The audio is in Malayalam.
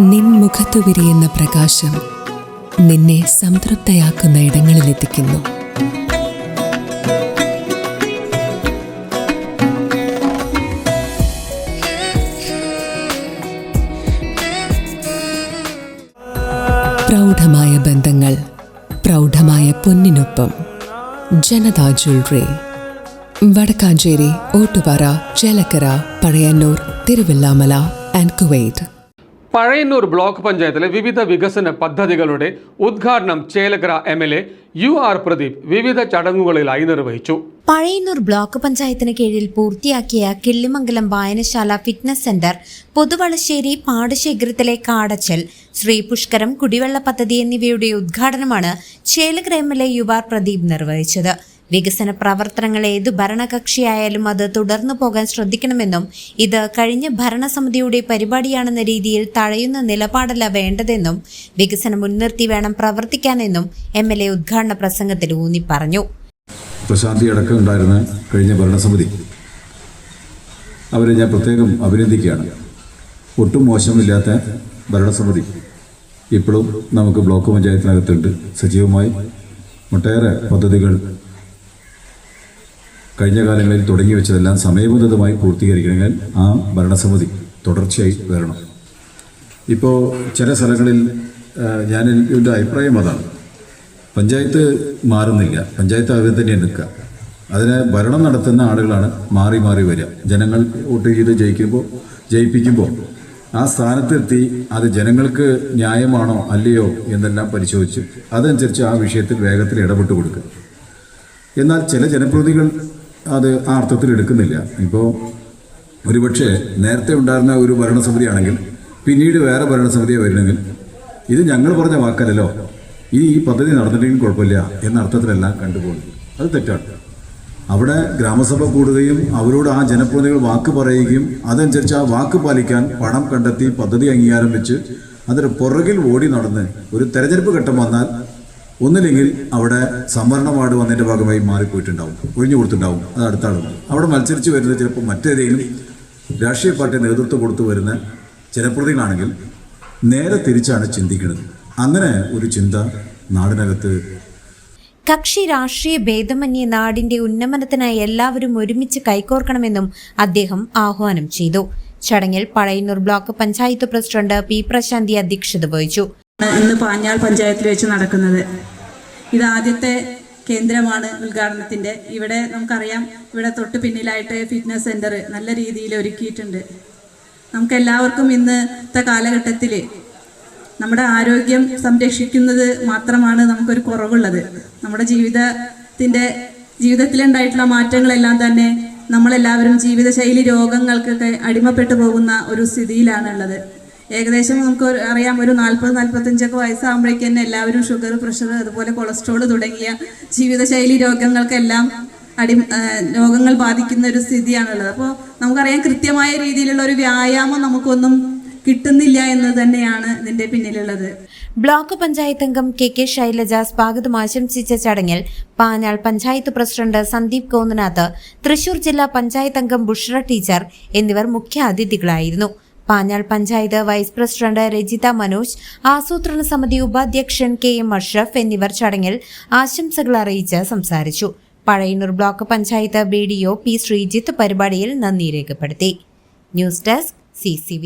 നിൻ മുഖത്തു വിരിയുന്ന പ്രകാശം നിന്നെ സംതൃപ്തയാക്കുന്ന ഇടങ്ങളിലെത്തിക്കുന്നു. പ്രൗഢമായ ബന്ധങ്ങൾ, പ്രൗഢമായ പൊന്നിനൊപ്പം. Janatha jewellery, Vadakkanchery, Ottupara, Chelakkara, Pazhayannur, Thiruvillwamala and Kuwait. Pazhayannur block പഞ്ചായത്തിലെ വിവിധ വികസന പദ്ധതികളുടെ ഉദ്ഘാടനം ചേലക്കര എംഎൽഎ UR പ്രദീപ് വിവിധ ചടങ്ങുകളിലായി നിർവഹിച്ചു. പഴയന്നൂർ ബ്ലോക്ക് പഞ്ചായത്തിന് കീഴിൽ പൂർത്തിയാക്കിയ കിള്ളിമംഗലം വായനശാല ഫിറ്റ്നസ് സെന്റർ, പുതുവളശ്ശേരി പാടശേഖരത്തിലെ കാടച്ചൽ, ശ്രീ പുഷ്കരം കുടിവെള്ള പദ്ധതി എന്നിവയുടെ ഉദ്ഘാടനമാണ് ചേലക്കര എംഎൽഎ UR പ്രദീപ് നിർവഹിച്ചത്. വികസന പ്രവർത്തനങ്ങൾ ഏതു ഭരണകക്ഷിയായാലും അത് തുടർന്നു പോകാൻ ശ്രദ്ധിക്കണമെന്നും ഇത് കഴിഞ്ഞ ഭരണസമിതിയുടെ പരിപാടിയാണെന്ന രീതിയിൽ തഴയുന്ന നിലപാടല്ല വേണ്ടതെന്നും വികസനം മുൻനിർത്തി വേണം പ്രവർത്തിക്കാനെന്നും MLA ഉദ്ഘാടന പ്രസംഗത്തിൽ ഊന്നി പറഞ്ഞു. പ്രശാന്തി അടക്കം ഉണ്ടായിരുന്ന കഴിഞ്ഞ ഭരണസമിതി, അവരെ ഞാൻ പ്രത്യേകം അഭിനന്ദിക്കുകയാണ്. ഒട്ടും മോശമില്ലാത്ത ഭരണസമിതി ഇപ്പോഴും നമുക്ക് ബ്ലോക്ക് പഞ്ചായത്തിനകത്തുണ്ട്. സജീവമായി ഒട്ടേറെ പദ്ധതികൾ കഴിഞ്ഞ കാലങ്ങളിൽ തുടങ്ങി വെച്ചതെല്ലാം സമയബന്ധിതമായി പൂർത്തീകരിക്കണമെങ്കിൽ ആ ഭരണസമിതി തുടർച്ചയായി വരണം. ഇപ്പോൾ ചില സ്ഥലങ്ങളിൽ എൻ്റെ അഭിപ്രായം അതാണ്, പഞ്ചായത്ത് മാറുന്നില്ല, പഞ്ചായത്ത് ആകെ തന്നെ നിൽക്കുക. അതിനെ ഭരണം നടത്തുന്ന ആളുകളാണ് മാറി മാറി വരിക. ജനങ്ങൾ വോട്ട് ചെയ്ത് ജയിപ്പിക്കുമ്പോൾ ആ സ്ഥാനത്തെത്തി അത് ജനങ്ങൾക്ക് ന്യായമാണോ അല്ലയോ എന്നെല്ലാം പരിശോധിച്ച് അതനുസരിച്ച് ആ വിഷയത്തിൽ വേഗത്തിൽ ഇടപെട്ട് കൊടുക്കുക. എന്നാൽ ചില ജനപ്രതിനിധികൾ അത് ആ അർത്ഥത്തിൽ എടുക്കുന്നില്ല. ഇപ്പോൾ ഒരുപക്ഷെ നേരത്തെ ഉണ്ടായിരുന്ന ഒരു ഭരണസമിതിയാണെങ്കിൽ പിന്നീട് വേറെ ഭരണസമിതിയെ വരണമെങ്കിൽ ഇത് ഞങ്ങൾ പറഞ്ഞ വാക്കല്ലല്ലോ, ഈ പദ്ധതി നടന്നിട്ടെങ്കിലും കുഴപ്പമില്ല എന്ന അർത്ഥത്തിലെല്ലാം കണ്ടുപോകുന്നത്. അത് തെറ്റാണ്. അവിടെ ഗ്രാമസഭ കൂടുകയും അവരോട് ആ ജനപ്രതിനിധികൾ വാക്ക് പറയുകയും അതനുസരിച്ച് ആ വാക്ക് പാലിക്കാൻ പണം കണ്ടെത്തി പദ്ധതി അംഗീകാരം വെച്ച് അതിന് പുറകിൽ ഓടി നടന്ന് ഒരു തെരഞ്ഞെടുപ്പ് ഘട്ടം വന്നാൽ ഒന്നില്ലെങ്കിൽ അവിടെ സംവരണ വാർഡ് വന്നതിൻ്റെ ഭാഗമായി മാറിപ്പോയിട്ടുണ്ടാവും, ഒഴിഞ്ഞു കൊടുത്തിട്ടുണ്ടാവും. അത് അടുത്ത ആളുകൾ അവിടെ മത്സരിച്ച് വരുന്നത് ചിലപ്പോൾ മറ്റേതെങ്കിലും രാഷ്ട്രീയ പാർട്ടി നേതൃത്വം കൊടുത്തു വരുന്ന ജനപ്രതിനിധികളാണെങ്കിൽ നേരെ തിരിച്ചാണ് ചിന്തിക്കുന്നത്. അങ്ങനെ ഒരു ചിന്ത നാടിനകത്ത് കക്ഷി രാഷ്ട്രീയ ഭേദമന്യേ നാടിന്റെ ഉന്നമനത്തിനായി എല്ലാവരും ഒരുമിച്ച് കൈകോർക്കണമെന്നും അദ്ദേഹം ആഹ്വാനം ചെയ്തു. ചടങ്ങിൽ Pazhayannur block panchayat president P. പ്രശാന്തി അധ്യക്ഷത വഹിച്ചു. ഇന്ന് പാഞ്ഞാൾ പഞ്ചായത്തിൽ വെച്ച് നടക്കുന്നത് ഇത് ആദ്യത്തെ കേന്ദ്രമാണ് ഉദ്ഘാടനത്തിന്റെ. ഇവിടെ നമുക്കറിയാം, ഇവിടെ തൊട്ട് പിന്നിലായിട്ട് ഫിറ്റ്നസ് സെന്റർ നല്ല രീതിയിൽ ഒരുക്കിയിട്ടുണ്ട്. നമുക്ക് എല്ലാവർക്കും ഇന്നത്തെ കാലഘട്ടത്തിൽ നമ്മുടെ ആരോഗ്യം സംരക്ഷിക്കുന്നത് മാത്രമാണ് നമുക്കൊരു കുറവുള്ളത്. നമ്മുടെ ജീവിതത്തിലുണ്ടായിട്ടുള്ള മാറ്റങ്ങളെല്ലാം തന്നെ നമ്മളെല്ലാവരും ജീവിതശൈലി രോഗങ്ങൾക്കൊക്കെ അടിമപ്പെട്ടു പോകുന്ന ഒരു സ്ഥിതിയിലാണുള്ളത്. ഏകദേശം നമുക്ക് അറിയാം, ഒരു 40-45 വയസ്സാകുമ്പോഴേക്ക് തന്നെ എല്ലാവരും ഷുഗർ, പ്രഷർ, അതുപോലെ കൊളസ്ട്രോൾ തുടങ്ങിയ ജീവിതശൈലി രോഗങ്ങൾക്കെല്ലാം രോഗങ്ങൾ ബാധിക്കുന്ന ഒരു സ്ഥിതിയാണുള്ളത്. അപ്പോൾ നമുക്കറിയാം, കൃത്യമായ രീതിയിലുള്ള ഒരു വ്യായാമം നമുക്കൊന്നും കിട്ടുന്നില്ല എന്ന് തന്നെയാണ് ഇതിന്റെ പിന്നിലുള്ളത്. ബ്ലോക്ക് പഞ്ചായത്ത് അംഗം KK ശൈലജ സ്വാഗതം ആശംസിച്ച ചടങ്ങിൽ പാഞ്ഞാൾ പഞ്ചായത്ത് പ്രസിഡന്റ് സന്ദീപ് കോന്നനാഥ്, തൃശൂർ ജില്ലാ പഞ്ചായത്ത് അംഗം ബുഷ്ര ടീച്ചർ എന്നിവർ മുഖ്യ അതിഥികളായിരുന്നു. പാഞ്ഞാൾ പഞ്ചായത്ത് വൈസ് പ്രസിഡന്റ് രജിത മനോജ്, ആസൂത്രണ സമിതി ഉപാധ്യക്ഷൻ KM അഷ്റഫ് എന്നിവർ ചടങ്ങിൽ ആശംസകൾ അറിയിച്ച് സംസാരിച്ചു. Pazhayannur block panchayat BDO P. Sreejith പരിപാടിയിൽ നന്ദി രേഖപ്പെടുത്തി. News desk CCV.